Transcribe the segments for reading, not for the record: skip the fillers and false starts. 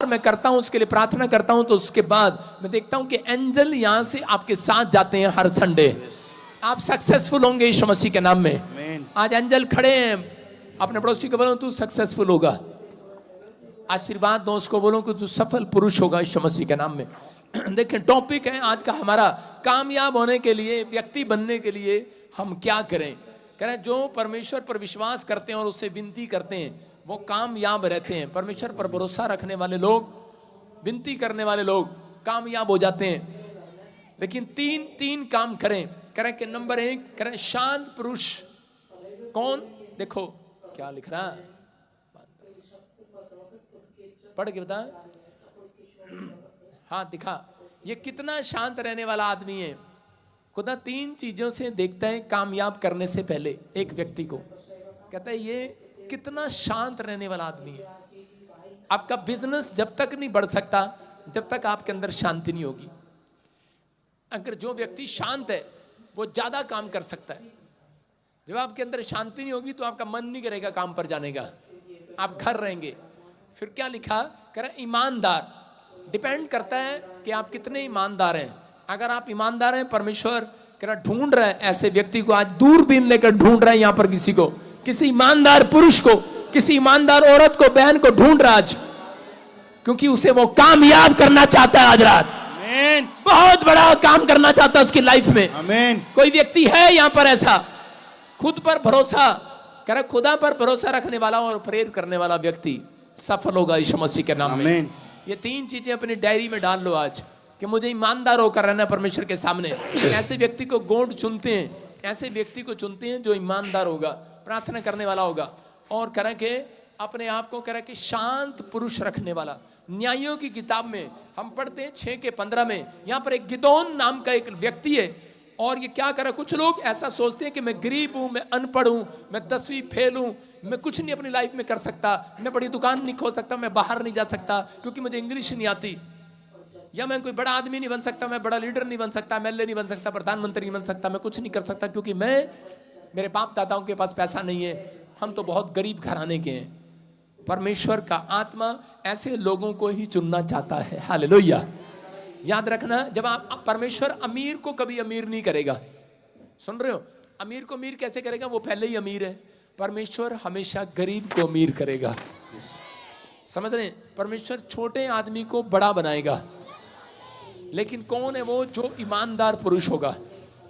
मैं करता हूं, उसके लिए प्रार्थना करता हूं, तो उसके बाद मैं देखता हूं कि एंजल यहां से आपके साथ जाते हैं हर संडे। आप सक्सेसफुल होंगे यीशु मसीह के नाम में। आज एंजल खड़े हैं, अपने पड़ोसी को बोलो तू सक्सेसफुल होगा। आशीर्वाद दो उसको, बोलो कि तू सफल पुरुष होगा यीशु मसीह के नाम में। देखिए टॉपिक है आज का हमारा, कामयाब होने के लिए, व्यक्ति बनने के लिए हम क्या करें। कह रहे जो परमेश्वर पर विश्वास करते हैं और उससे विनती करते हैं वो कामयाब रहते हैं। परमेश्वर पर भरोसा रखने वाले लोग, विनती करने वाले लोग कामयाब हो जाते हैं। लेकिन तीन काम करें। करें कि नंबर 1 करें शांत पुरुष। कौन? देखो क्या लिख रहा है, पढ़ के बता। हाँ दिखा, ये कितना शांत रहने वाला आदमी है। खुदा 3 चीजों से देखता है कामयाब करने से पहले एक व्यक्ति को। कहता है ये कितना शांत रहने वाला आदमी है। आपका बिजनेस जब तक नहीं बढ़ सकता जब तक आपके अंदर शांति नहीं होगी। अगर जो व्यक्ति शांत है वो ज्यादा काम कर सकता है। जब आपके अंदर शांति नहीं होगी तो आपका मन नहीं करेगा काम पर जाने का, आप घर रहेंगे। फिर क्या लिखा? कह रहा ईमानदार। डिपेंड करता है कि आप कितने ईमानदार हैं। अगर आप ईमानदार हैं, परमेश्वर कह रहा ढूंढ रहा है ऐसे व्यक्ति को। आज दूरबीन लेकर ढूंढ रहा है यहाँ पर किसी को, किसी ईमानदार पुरुष को, किसी ईमानदार औरत को, बहन को ढूंढ रहा आज, क्योंकि उसे वो कामयाब करना चाहता है। आज रात बहुत बड़ा काम करना चाहता है उसकी लाइफ में। कोई व्यक्ति है यहाँ पर ऐसा, खुद पर भरोसा कह रहा, खुदा पर भरोसा रखने वाला और प्रेर करने वाला व्यक्ति सफल होगा यीशु मसीह के नाम में। ये 3 चीजें अपनी डायरी में डाल लो आज, कि मुझे ईमानदार होकर रहना परमेश्वर के सामने। ऐसे व्यक्ति को गॉड चुनते हैं, ऐसे व्यक्ति को चुनते हैं जो ईमानदार होगा, प्रार्थना करने वाला होगा, और कह के अपने आप को कह कि शांत पुरुष रखने वाला। न्यायों की किताब में हम पढ़ते हैं 6 के 15 में, यहाँ पर एक गिदोन नाम का एक व्यक्ति है। और ये क्या करे, कुछ लोग ऐसा सोचते हैं कि मैं गरीब हूं, मैं अनपढ़ हूं, मैं 10वीं फेल हूं, मैं कुछ नहीं अपनी लाइफ में कर सकता, मैं बड़ी दुकान नहीं खोल सकता, मैं बाहर नहीं जा सकता क्योंकि मुझे इंग्लिश नहीं आती, या मैं कोई बड़ा आदमी नहीं बन सकता, मैं बड़ा लीडर नहीं बन सकता, एमएलए नहीं बन सकता, प्रधानमंत्री नहीं बन सकता, मैं कुछ नहीं कर सकता क्योंकि मेरे बाप दादाओं के पास पैसा नहीं है, हम तो बहुत गरीब घराने के हैं। परमेश्वर का आत्मा ऐसे लोगों को ही चुनना चाहता है। हालेलुया। याद रखना, जब आप परमेश्वर अमीर को कभी अमीर नहीं करेगा। सुन रहे हो? अमीर को अमीर कैसे करेगा? वो पहले ही अमीर है। परमेश्वर हमेशा गरीब को अमीर करेगा। समझ रहे? परमेश्वर छोटे आदमी को बड़ा बनाएगा। लेकिन कौन है वो? जो ईमानदार पुरुष होगा।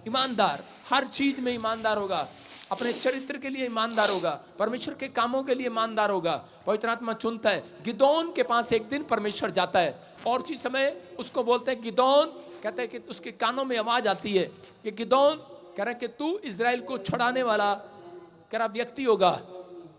ईमानदार, हर चीज में ईमानदार होगा, अपने चरित्र के लिए ईमानदार होगा, परमेश्वर के कामों के लिए ईमानदार होगा। पवित्र आत्मा चुनता है। गिदोन के पास एक दिन परमेश्वर जाता है और उसी समय उसको बोलते हैं गिदोन, कहते हैं कि उसके कानों में आवाज आती है कि गिदोन, कह रहा कि तू इजराइल को छुड़ाने वाला कह रहा व्यक्ति होगा।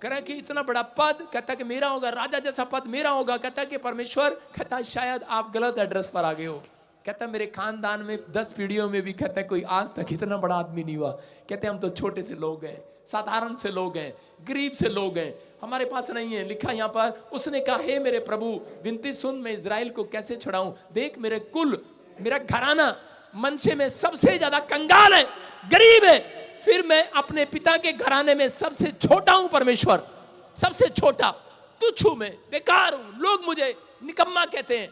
कह रहा कि इतना बड़ा पद, कहता कि मेरा होगा, राजा जैसा पद मेरा होगा। कहता कि परमेश्वर, कहता शायद आप गलत एड्रेस पर आ गए हो। कहता मेरे खानदान में 10 पीढ़ियों में भी कहता है कोई आज तक इतना बड़ा आदमी नहीं हुआ। कहते हम तो छोटे से लोग हैं, साधारण से लोग हैं, गरीब से लोग हैं, हमारे पास नहीं है। लिखा यहाँ पर, उसने कहा हे मेरे प्रभु, विनती सुन, मैं इजराइल को कैसे छुड़ाऊं? देख मेरे कुल, मेरा घराना मनशे में सबसे ज्यादा कंगाल है, गरीब है, फिर मैं अपने पिता के घराने में सबसे छोटा हूं। परमेश्वर सबसे छोटा, तुच्छ हूं, मैं बेकार हूं, लोग मुझे निकम्मा कहते हैं,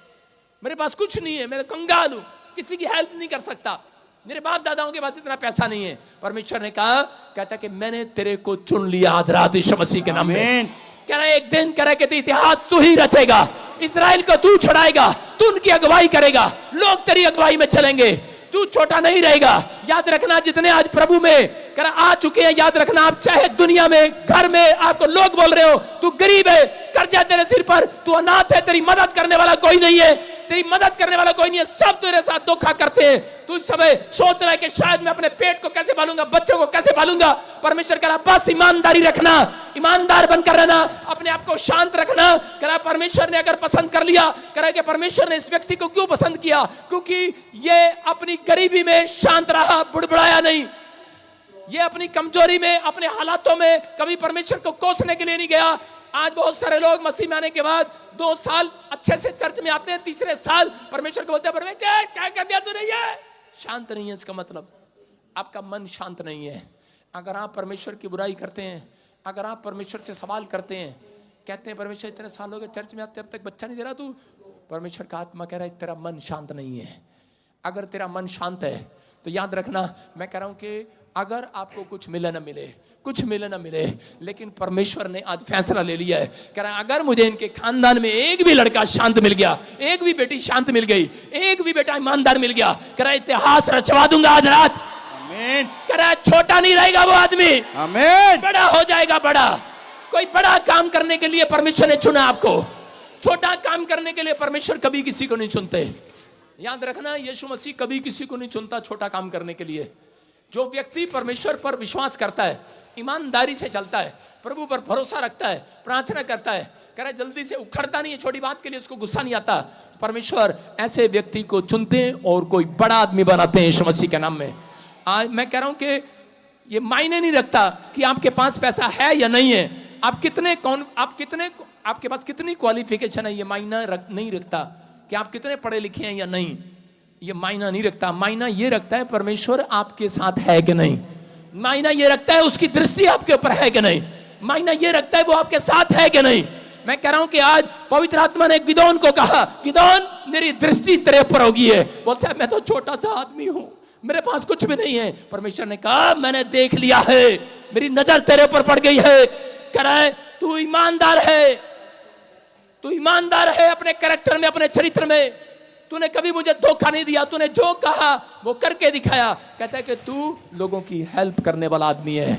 मेरे पास कुछ नहीं है, मैं कंगाल हूं, किसी की हेल्प नहीं कर सकता, मेरे बाप दादाओं के पास इतना पैसा नहीं है। परमेश्वर ने कहा, कहता कि मैंने तेरे को चुन लिया आज रात यीशु मसीह के नाम में। कह रहा एक दिन, कह रहा कि इतिहास तू ही रचेगा, इजराइल को तू छुड़ाएगा, तू उनकी अगुवाई करेगा, लोग तेरी अगुवाई में चलेंगे, तू छोटा नहीं रहेगा। याद रखना, जितने आज प्रभु में कर आ चुके हैं, याद रखना, आप चाहे दुनिया में, घर में आपको लोग बोल रहे हो तू गरीब है, कर्जा तेरे सिर पर, तू अनाथ है, तेरी मदद करने वाला कोई नहीं है, तेरी मदद करने वाला कोई नहीं है, सब तेरे साथ धोखा करते हैं। तू इस समय सोच रहा है कि शायद मैं अपने पेट को कैसे पालूंगा, बच्चों को कैसे पालूंगा। परमेश्वर कह रहा बस ईमानदारी रखना, ईमानदार बनकर रहना, अपने आप को शांत रखना। कह रहा परमेश्वर ने अगर पसंद कर लिया, कह रहा कि परमेश्वर ने इस व्यक्ति को क्यों पसंद किया? क्योंकि ये अपनी गरीबी में शांत रहा, बुड़बुड़ाया नहीं। ये अपनी कमजोरी में, अपने हालातों में कभी परमेश्वर को कोसने के लिए नहीं गया। आज बहुत सारे लोग मसीह में आने के बाद 2 साल अच्छे से चर्च में आते हैं, तीसरे साल परमेश्वर को बोलते हैं परमेश्वर क्या कर दिया तूने? ये शांत नहीं है, इसका मतलब आपका मन शांत नहीं है। अगर आप परमेश्वर की बुराई करते हैं, अगर आप परमेश्वर से सवाल करते हैं कहते हैं परमेश्वर इतने साल हो गए चर्च में आते अब तक बच्चा नहीं दे रहा तू। परमेश्वर का आत्मा कह रहा है तेरा मन शांत नहीं है। अगर तेरा मन शांत है तो याद रखना, मैं कह रहा हूं कि अगर आपको कुछ मिले ना मिले, कुछ मिले ना मिले, लेकिन परमेश्वर ने आज फैसला ले लिया है। कह रहा है अगर मुझे इनके खानदान में एक भी लड़का शांत मिल गया, एक भी बेटी शांत मिल गई, एक भी बेटा ईमानदार मिल गया, कह रहा है इतिहास रचवा दूंगा आज रात। आमीन। कह रहा है छोटा नहीं रहेगा वो आदमी, आमीन, बड़ा हो जाएगा। बड़ा, कोई बड़ा काम करने के लिए परमेश्वर ने चुना आपको। छोटा काम करने के लिए परमेश्वर कभी किसी को नहीं चुनते। याद रखना, यीशु मसीह कभी किसी को नहीं चुनता छोटा काम करने के लिए। जो व्यक्ति परमेश्वर पर विश्वास करता है, ईमानदारी से चलता है, प्रभु पर भरोसा रखता है, प्रार्थना करता है, कह रहा जल्दी से उखड़ता नहीं है, छोटी बात के लिए उसको गुस्सा नहीं आता, परमेश्वर ऐसे व्यक्ति को चुनते हैं और कोई बड़ा आदमी बनाते हैं यीशु मसीह के नाम में। आज मैं कह रहा हूं कि ये मायने नहीं रखता कि आपके पास पैसा है या नहीं है, आपके पास कितनी क्वालिफिकेशन है, ये मायना नहीं रखता कि आप कितने पढ़े लिखे हैं या नहीं, ये मायना नहीं रखता। मायना ये रखता है परमेश्वर आपके साथ है कि नहीं। मायना ये रखता है उसकी दृष्टि आपके ऊपर है कि नहीं। मायना ये रखता है वो आपके साथ है कि नहीं। मैं कह रहा हूं कि आज पवित्र आत्मा ने गिदोन को कहा, गिदोन मेरी दृष्टि तेरे ऊपर होगी है। बोलता है मैं तो छोटा सा आदमी हूं, मेरे पास कुछ भी नहीं है। परमेश्वर ने कहा मैंने देख लिया है, मेरी नजर तेरे ऊपर पड़ गई है। कह रहा है तू ईमानदार है, तू ईमानदार है अपने कैरेक्टर में, अपने चरित्र में। तूने कभी मुझे धोखा नहीं दिया, तूने जो कहा वो करके दिखाया। कहता है कि तू लोगों की हेल्प करने वाला आदमी है।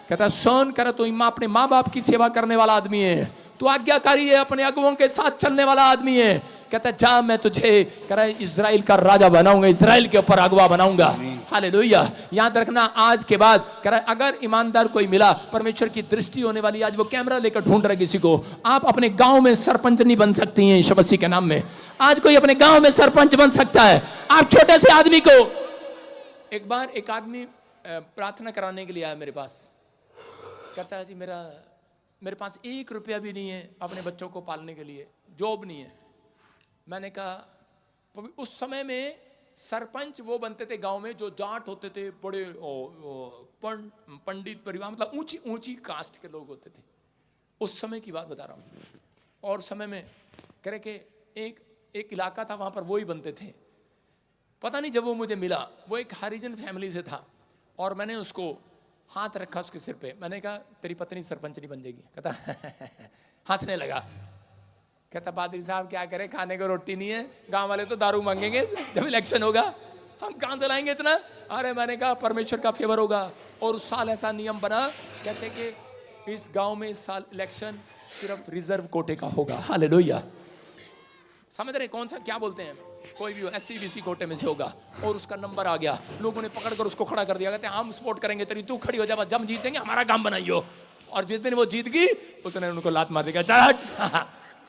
कहता है सुन कर, तू अपने माँ बाप की सेवा करने वाला आदमी है, तू आज्ञाकारी है, अपने अगुओं के साथ चलने वाला आदमी है। कहता है जा मैं तुझे कह रहा है इजराइल का राजा बनाऊंगा, इजराइल के ऊपर अगवा बनाऊंगा। हालेलुया। याद रखना आज के बाद कह रहा है अगर ईमानदार कोई मिला, परमेश्वर की दृष्टि होने वाली। आज वो कैमरा लेकर ढूंढ रहे किसी को। आप अपने गांव में सरपंच नहीं बन सकती हैं यीशु मसीह के नाम में। आज कोई अपने गांव में सरपंच बन सकता है। आप छोटे से आदमी को, एक बार एक आदमी प्रार्थना कराने के लिए आया मेरे पास। कहता है जी मेरे पास 1 रुपया भी नहीं है अपने बच्चों को पालने के लिए, जॉब नहीं है। मैंने कहा उस समय में सरपंच वो बनते थे गांव में जो जाट होते थे, बड़े पंडित परिवार, मतलब ऊंची ऊंची कास्ट के लोग होते थे। उस समय की बात बता रहा हूँ। और समय में कह रहे कि एक इलाका था, वहां पर वो ही बनते थे। पता नहीं जब वो मुझे मिला, वो एक हरिजन फैमिली से था, और मैंने उसको हाथ रखा उसके सिर पे। मैंने कहा तेरी पत्नी सरपंच नहीं बन जाएगी। कहता हंसने लगा। कहता पादरी साहब क्या करें, खाने को रोटी नहीं है, गांव वाले तो दारू मांगेंगे जब इलेक्शन होगा, हम कहां से लाएंगे इतना। अरे मैंने कहा परमेश्वर का फेवर होगा। और उस साल ऐसा नियम बना, कहते कि इस गांव में इस साल इलेक्शन सिर्फ रिजर्व कोटे का होगा। हालेलुया। समझ रहे कौन सा क्या बोलते हैं, कोई भी हो SC BC कोटे में से होगा। और उसका नंबर आ गया, लोगों ने पकड़कर उसको खड़ा कर दिया। कहते हम सपोर्ट करेंगे तेरी, तू खड़ी हो जा, जब जीतेंगे हमारा काम बनाइयो। और जिस दिन वो जीत गई उसने उनको लात मार देगा।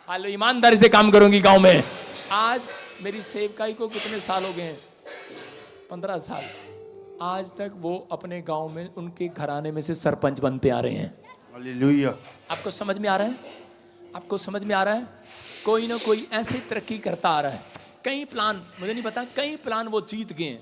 हालो ईमानदारी से काम करूंगी गांव में। आज मेरी सेवकाई को कितने साल हो गए हैं, 15 साल। आज तक वो अपने गांव में उनके घराने में से सरपंच बनते आ रहे हैं। हालेलुया। आपको समझ में आ रहा है? आपको समझ में आ रहा है? कोई ना कोई ऐसे तरक्की करता आ रहा है। कई प्लान, मुझे नहीं पता, कई प्लान वो जीत गए।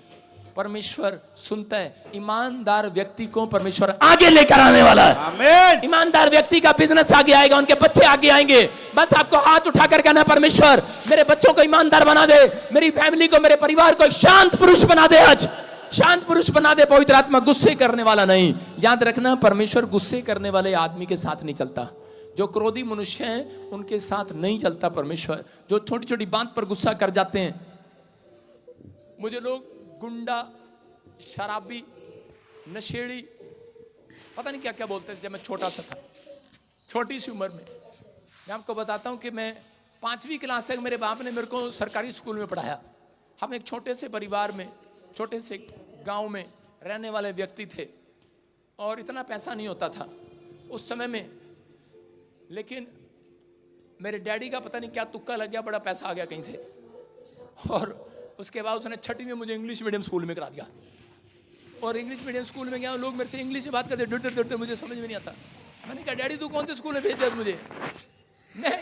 परमेश्वर सुनता है। ईमानदार व्यक्ति को परमेश्वर आगे लेकर आने वाला है। आमीन। ईमानदार व्यक्ति का बिजनेस आगे आएगा, उनके बच्चे आगे आएंगे। बस आपको हाथ उठाकर कहना परमेश्वर मेरे बच्चों को ईमानदार बना दे, मेरी फैमिली को, मेरे परिवार को शांत पुरुष बना दे। आज शांत पुरुष बना दे। पवित्र आत्मा गुस्से करने वाला नहीं। याद रखना परमेश्वर गुस्से करने वाले आदमी के साथ नहीं चलता। जो क्रोधी मनुष्य हैं उनके साथ नहीं चलता परमेश्वर। जो छोटी छोटी बात पर गुस्सा कर जाते हैं। मुझे लोग गुंडा, शराबी, नशेड़ी, पता नहीं क्या क्या बोलते थे जब मैं छोटा सा था, छोटी सी उम्र में। मैं आपको बताता हूँ कि मैं 5वीं क्लास तक मेरे बाप ने मेरे को सरकारी स्कूल में पढ़ाया। हम एक छोटे से परिवार में, छोटे से गांव में रहने वाले व्यक्ति थे, और इतना पैसा नहीं होता था उस समय में। लेकिन मेरे डैडी का पता नहीं क्या तुक्का लग गया, बड़ा पैसा आ गया कहीं से। और उसके बाद उसने 6वीं में मुझे इंग्लिश मीडियम स्कूल में करा दिया। और इंग्लिश मीडियम स्कूल में गया, लोग मेरे से इंग्लिश में बात करते डरते, मुझे समझ में नहीं आता। मैंने कहा डैडी तू कौन से स्कूल में भेज दिया मुझे,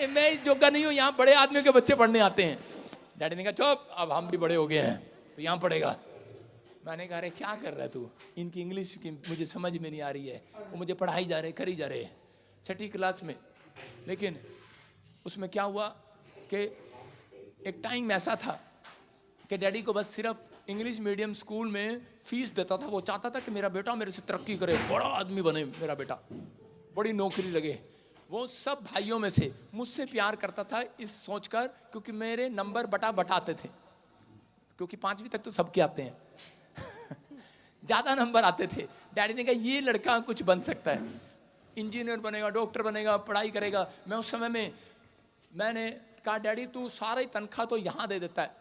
मैं इस जोगा नहीं हूँ, यहाँ बड़े आदमियों के बच्चे पढ़ने आते हैं। डैडी ने कहा चुप, अब हम भी बड़े हो गए हैं तो यहाँ पढ़ेगा। मैंने कहा अरे क्या कर रहा है तू, इनकी इंग्लिश की मुझे समझ में नहीं आ रही है, वो मुझे पढ़ाई जा रहे, करी जा रहे। 6ठी क्लास में लेकिन उसमें क्या हुआ कि एक टाइम ऐसा था कि डैडी को बस सिर्फ इंग्लिश मीडियम स्कूल में फीस देता था। वो चाहता था कि मेरा बेटा मेरे से तरक्की करे, बड़ा आदमी बने, मेरा बेटा बड़ी नौकरी लगे। वो सब भाइयों में से मुझसे प्यार करता था इस सोचकर, क्योंकि मेरे नंबर बटाते थे, क्योंकि 5वीं तक तो सबके आते हैं ज़्यादा नंबर आते थे। डैडी ने कहा ये लड़का कुछ बन सकता है, इंजीनियर बनेगा, डॉक्टर बनेगा, पढ़ाई करेगा। मैं उस समय में मैंने कहा डैडी तू सारा ही तनख्वाह तो यहाँ दे देता है।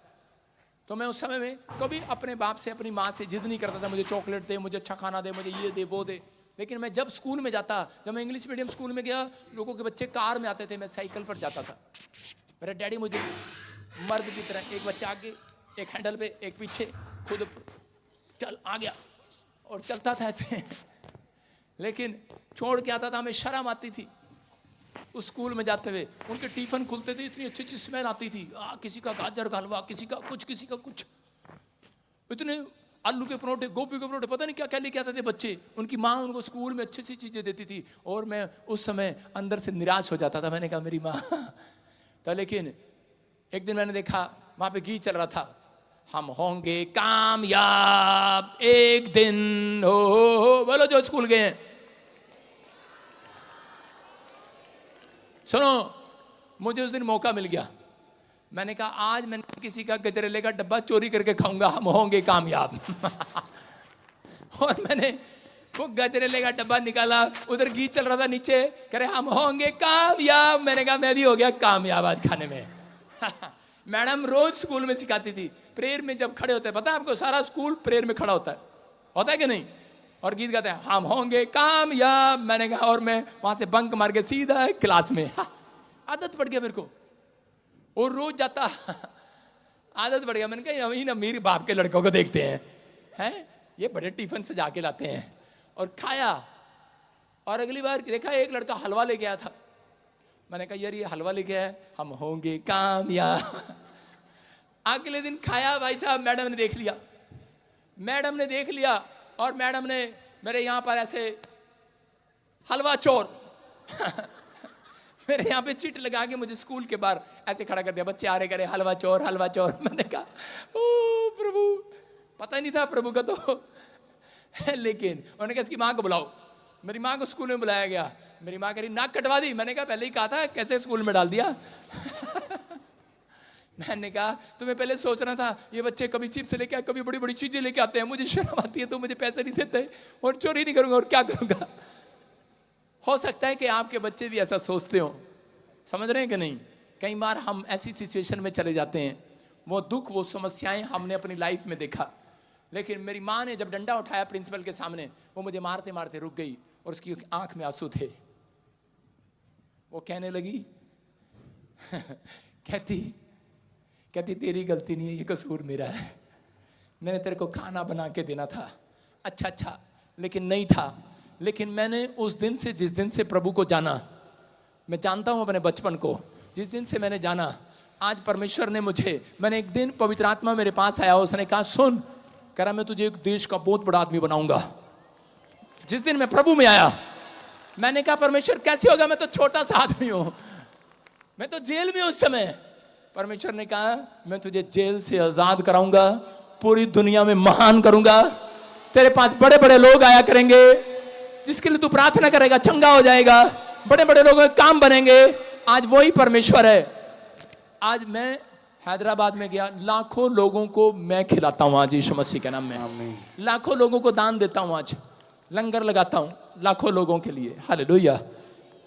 तो मैं उस समय में कभी अपने बाप से अपनी माँ से जिद नहीं करता था, मुझे चॉकलेट दे, मुझे अच्छा खाना दे, मुझे ये दे वो दे। लेकिन मैं जब स्कूल में जाता, जब मैं इंग्लिश मीडियम स्कूल में गया, लोगों के बच्चे कार में आते थे, मैं साइकिल पर जाता था। मेरा डैडी मुझे मर्द की तरह, एक बच्चा आगे, एक हैंडल पे, एक पीछे, खुद चल आ गया और चलता था ऐसे लेकिन छोड़ के आता था, हमें शर्म आती थी उस स्कूल में जाते हुए। उनके टिफिन खुलते थे, इतनी अच्छी अच्छी स्मेल आती थी, किसी का गाजर का हलवा, किसी का कुछ, इतने आलू के परोठे, गोभी के परोठे, पता नहीं क्या क्या लेके आते थे बच्चे। उनकी माँ उनको स्कूल में अच्छी सी चीजें देती थी और मैं उस समय अंदर से निराश हो जाता था। मैंने कहा मेरी माँ तो, लेकिन एक दिन मैंने देखा वहां पे गीत चल रहा था, हम होंगे कामयाब एक दिन, हो बोलो जो स्कूल गए हैं। सुनो, मुझे उस दिन मौका मिल गया। मैंने कहा आज मैंने किसी का गजरेले का डब्बा चोरी करके खाऊंगा, हम होंगे कामयाब और मैंने वो गजरेले का डब्बा निकाला, उधर गीत चल रहा था नीचे, कह रहे हम होंगे कामयाब। मैंने कहा मैं भी हो गया कामयाब आज खाने में मैडम रोज स्कूल में सिखाती थी, प्रेयर में जब खड़े होते हैं, पता है आपको सारा स्कूल प्रेयर में खड़ा होता है कि नहीं, और गीत गाते हैं हम होंगे कामयाब। मैंने कहा, और मैं वहां से बंक मार के सीधा क्लास में आदत पड़ गया मेरे को, और रोज जाता आदत पड़ गया। मैंने कहा यही ना मेरे बाप के लड़कों को देखते हैं ये बड़े टिफिन से जाके लाते हैं, और खाया। और अगली बार देखा एक लड़का हलवा लेके आया था, मैंने कहा यार ये हलवा लेके आया, हम होंगे कामयाब। अगले दिन खाया भाई साहब, मैडम ने देख लिया और मैडम ने मेरे यहाँ पर ऐसे हलवा चोर मेरे यहाँ पे चिट लगा के मुझे स्कूल के बाहर ऐसे खड़ा कर दिया। बच्चे आ रहे करे हलवा चोर हलवा चोर। मैंने कहा ओ प्रभु, पता ही नहीं था प्रभु का तो लेकिन उन्होंने कहा इसकी माँ को बुलाओ। मेरी माँ को स्कूल में बुलाया गया, मेरी माँ कह रही नाक कटवा दी। मैंने कहा पहले ही कहा था, कैसे स्कूल में डाल दिया मैंने कहा तुम्हें पहले सोचना था, ये बच्चे कभी चिप्स लेके आए, कभी बड़ी बड़ी चीजें लेके आते हैं, मुझे शर्म आती है तो मुझे पैसे नहीं देते और चोरी नहीं करूंगा और क्या करूंगा। हो सकता है कि आपके बच्चे भी ऐसा सोचते हो, समझ रहे हैं कि नहीं। कई बार हम ऐसी सिचुएशन में चले जाते हैं, वो दुख वो समस्याएं हमने अपनी लाइफ में देखा। लेकिन मेरी माँ ने जब डंडा उठाया प्रिंसिपल के सामने, वो मुझे मारते मारते रुक गई और उसकी आंख में आंसू थे। वो कहने लगी कहती तेरी गलती नहीं है, ये कसूर मेरा है। मैंने तेरे को खाना बना के देना था, अच्छा लेकिन नहीं था। लेकिन मैंने उस दिन से, जिस दिन से प्रभु को जाना, मैं जानता हूं अपने बचपन को, जिस दिन से मैंने जाना, आज परमेश्वर ने मैंने एक दिन पवित्र आत्मा मेरे पास आया, उसने कहा सुन, कह रहा मैं तुझे एक देश का बहुत बड़ा आदमी बनाऊंगा। जिस दिन मैं प्रभु में आया, मैंने कहा परमेश्वर कैसे होगा, मैं तो छोटा सा आदमी हूं, मैं तो जेल में हूं उस समय। परमेश्वर ने कहा मैं तुझे जेल से आजाद कराऊंगा, पूरी दुनिया में महान करूंगा, तेरे पास बड़े बड़े लोग आया करेंगे, जिसके लिए तू प्रार्थना करेगा चंगा हो जाएगा, बड़े बड़े लोगों के काम बनेंगे। आज वही परमेश्वर है। आज मैं हैदराबाद में गया, लाखों लोगों को मैं खिलाता हूं आज यीशु मसीह के नाम में, लाखों लोगों को दान देता हूं, आज लंगर लगाता हूं लाखों लोगों के लिए। हालेलुया।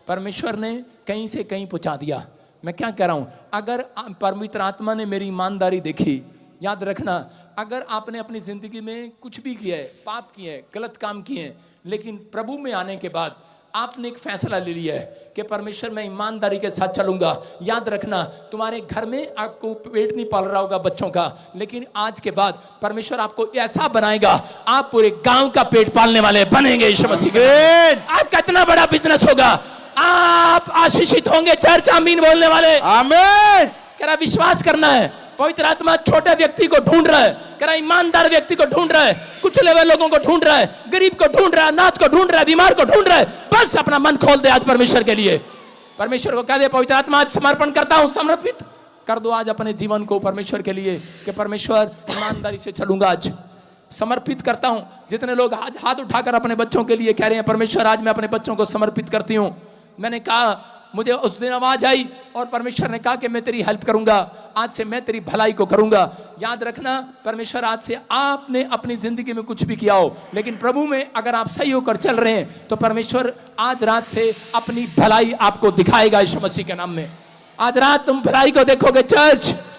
परमेश्वर ने कहीं से कहीं पहुंचा दिया। मैं क्या कह रहा हूं, अगर पवित्र आत्मा ने मेरी ईमानदारी देखी, याद रखना, अगर आपने अपनी जिंदगी में कुछ भी किया है, पाप किए हैं, गलत काम किए हैं, लेकिन प्रभु में आने के बाद आपने एक फैसला ले लिया है कि परमेश्वर मैं ईमानदारी के साथ चलूंगा, याद रखना तुम्हारे घर में आपको पेट नहीं पाल रहा होगा बच्चों का, लेकिन आज के बाद परमेश्वर आपको ऐसा बनाएगा, आप पूरे गांव का पेट पालने वाले बनेंगे यीशु मसीह के। आपका इतना बड़ा बिजनेस होगा, आप आशीषित होंगे। चर्च आमीन बोलने वाले आमीन। कह रहा विश्वास करना है, पवित्र आत्मा छोटे व्यक्ति को ढूंढ रहा है, कह रहा ईमानदार व्यक्ति को ढूंढ रहा है, कुचले हुए लोगों को ढूंढ रहा है, गरीब को ढूंढ रहा है, अनाथ को ढूंढ रहा है, बीमार को ढूंढ रहा है। बस अपना मन खोल दे आज परमेश्वर के लिए। परमेश्वर को कह दे, पवित्र आत्मा आज समर्पण करता हूं, समर्पित कर दो आज अपने जीवन को परमेश्वर के लिए कि परमेश्वर ईमानदारी से चलूंगा, आज समर्पित करता हूं। जितने लोग आज हाथ उठाकर अपने बच्चों के लिए कह रहे हैं, परमेश्वर आज मैं अपने बच्चों को समर्पित करती हूं। मैंने कहा, मुझे उस दिन आवाज आई और परमेश्वर ने कहा कि मैं तेरी हेल्प करूंगा, आज से मैं तेरी भलाई को करूंगा। याद रखना, परमेश्वर आज से आपने अपनी जिंदगी में कुछ भी किया हो, लेकिन प्रभु में अगर आप सही होकर चल रहे हैं तो परमेश्वर आज रात से अपनी भलाई आपको दिखाएगा यीशु मसीह के नाम में। आज रात तुम भलाई को देखोगे चर्च।